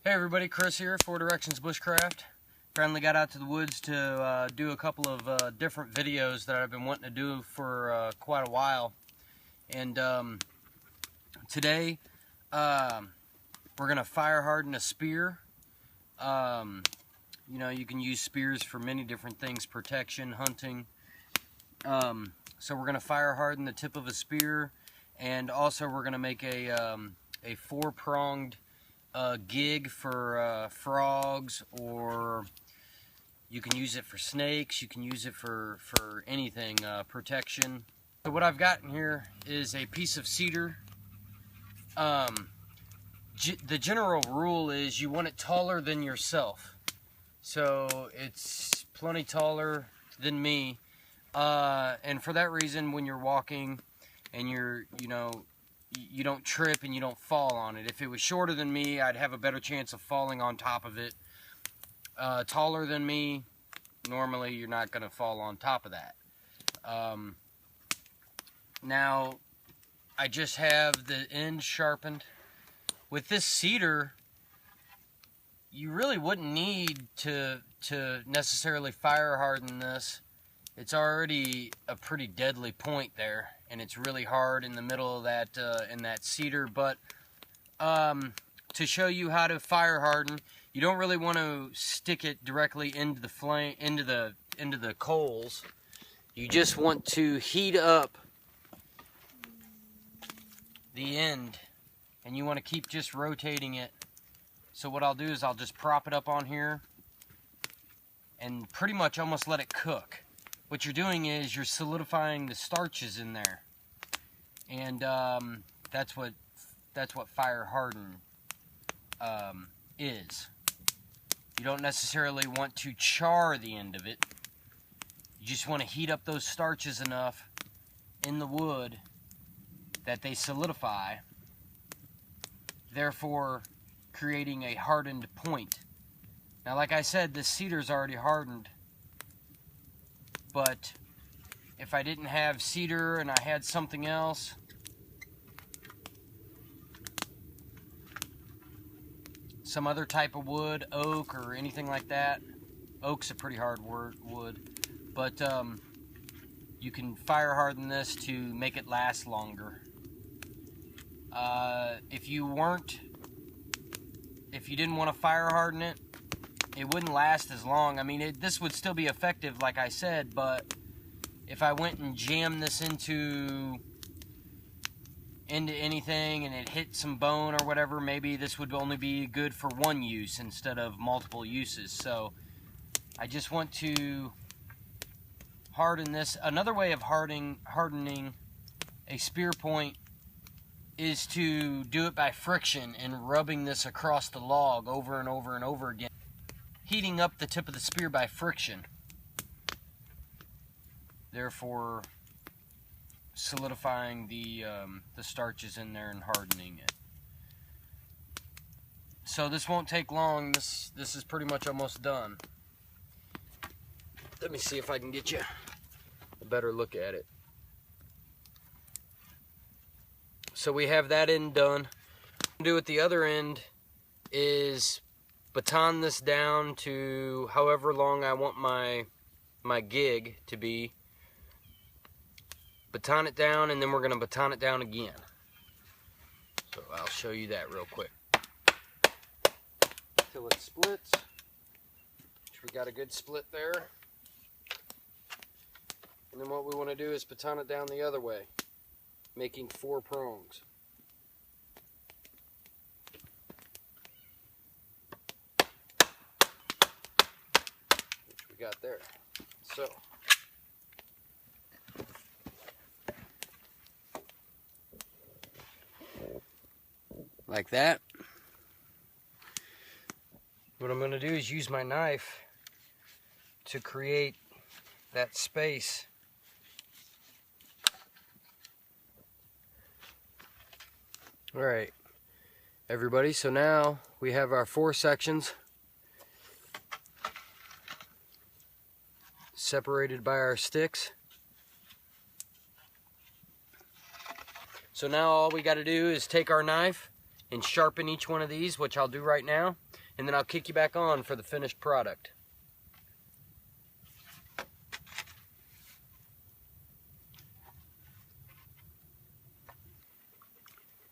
Hey everybody, Chris here, 4 Directions Bushcraft. Finally got out to the woods to do a couple of different videos that I've been wanting to do for quite a while. And today we're going to fire harden a spear. You know, you can use spears for many different things, protection, hunting. So we're going to fire harden the tip of a spear, and also we're going to make a 4-pronged gig for frogs, or you can use it for snakes, you can use it for anything, protection. So what I've got in here is a piece of cedar. The general rule is you want it taller than yourself. So it's plenty taller than me. And for that reason, when you're walking and you don't trip and you don't fall on it. If it was shorter than me, I'd have a better chance of falling on top of it. Taller than me, normally you're not going to fall on top of that. Now, I just have the end sharpened. With this cedar, you really wouldn't need to necessarily fire harden this. It's already a pretty deadly point there, and it's really hard in the middle of that in that cedar. But to show you how to fire harden, you don't really want to stick it directly into the flame, into the coals. You just want to heat up the end, and you want to keep just rotating it. So what I'll do is I'll just prop it up on here and pretty much almost let it cook. What you're doing is you're solidifying the starches in there, and that's what fire harden is. You don't necessarily want to char the end of it. You just want to heat up those starches enough in the wood that they solidify, therefore creating a hardened point. Now, like I said, this cedar's already hardened. But if I didn't have cedar and I had something else, some other type of wood, oak or anything like that. Oak's a pretty hard wood, but you can fire harden this to make it last longer. If you didn't want to fire harden it, it wouldn't last as long. I mean, this would still be effective, like I said, but if I went and jammed this into anything and it hit some bone or whatever, maybe this would only be good for one use instead of multiple uses. So I just want to harden this. Another way of hardening a spear point is to do it by friction and rubbing this across the log over and over and over again, heating up the tip of the spear by friction, therefore solidifying the starches in there and hardening it. So this won't take long. This is pretty much almost done. Let me see if I can get you a better look at it. So we have that end done. What I'm gonna do at the other end is baton this down to however long I want my gig to be. Baton it down, and then we're going to baton it down again. So I'll show you that real quick. Till it splits. Which we got a good split there. And then what we want to do is baton it down the other way, making 4 prongs. Got there. So like that. What I'm going to do is use my knife to create that space. Alright, everybody, so now we have our 4 sections separated by our sticks. So now all we got to do is take our knife and sharpen each one of these, which I'll do right now. and then I'll kick you back on for the finished product.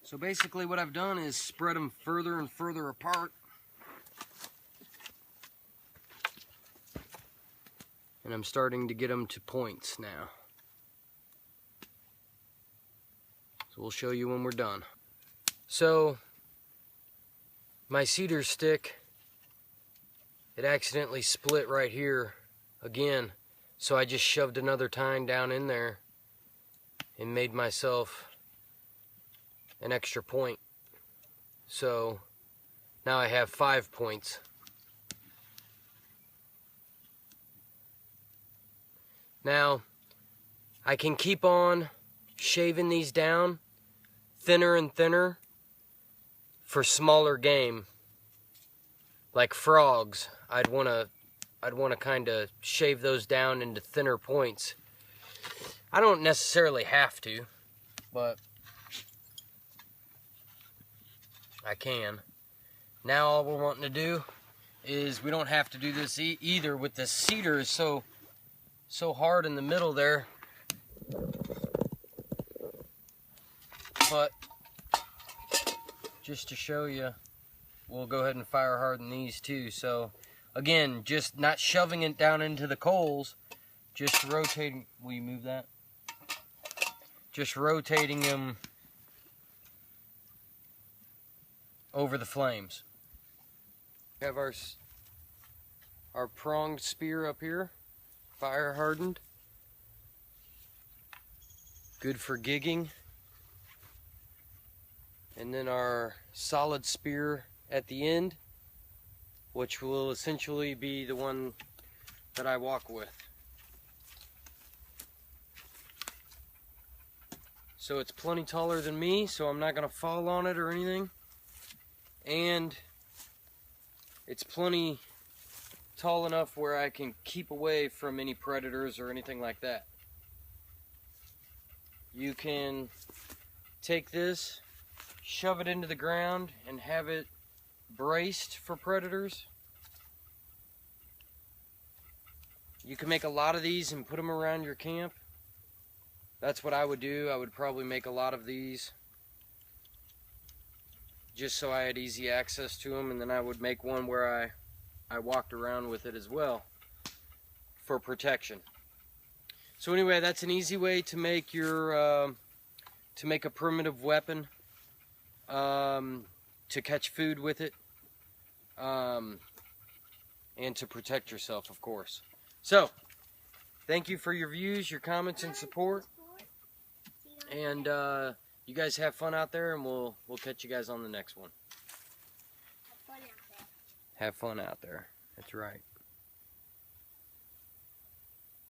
So basically what I've done is spread them further and further apart. And I'm starting to get them to points now. So we'll show you when we're done. So my cedar stick, it accidentally split right here again. So I just shoved another tine down in there and made myself an extra point. So now I have 5 points. Now I can keep on shaving these down thinner and thinner for smaller game, like frogs. I'd want to kind of shave those down into thinner points. I don't necessarily have to, but I can. Now all we're wanting to do is, we don't have to do this either with the cedar is so hard in the middle there. But just to show you, we'll go ahead and fire harden these too. So again, just not shoving it down into the coals, just rotating. Will you move that? Just rotating them over the flames. We have our pronged spear up here, fire hardened, good for gigging. And then our solid spear at the end, which will essentially be the one that I walk with. So it's plenty taller than me, so I'm not going to fall on it or anything. And it's plenty tall enough where I can keep away from any predators or anything like that. You can take this, shove it into the ground, and have it braced for predators. You can make a lot of these and put them around your camp. That's what I would do. I would probably make a lot of these just so I had easy access to them, and then I would make one where I walked around with it as well for protection. So anyway, that's an easy way to make your to make a primitive weapon, to catch food with it, and to protect yourself, of course. So thank you for your views, your comments, and support. And you guys have fun out there, and we'll catch you guys on the next one. Have fun out there. Have fun out there. That's right.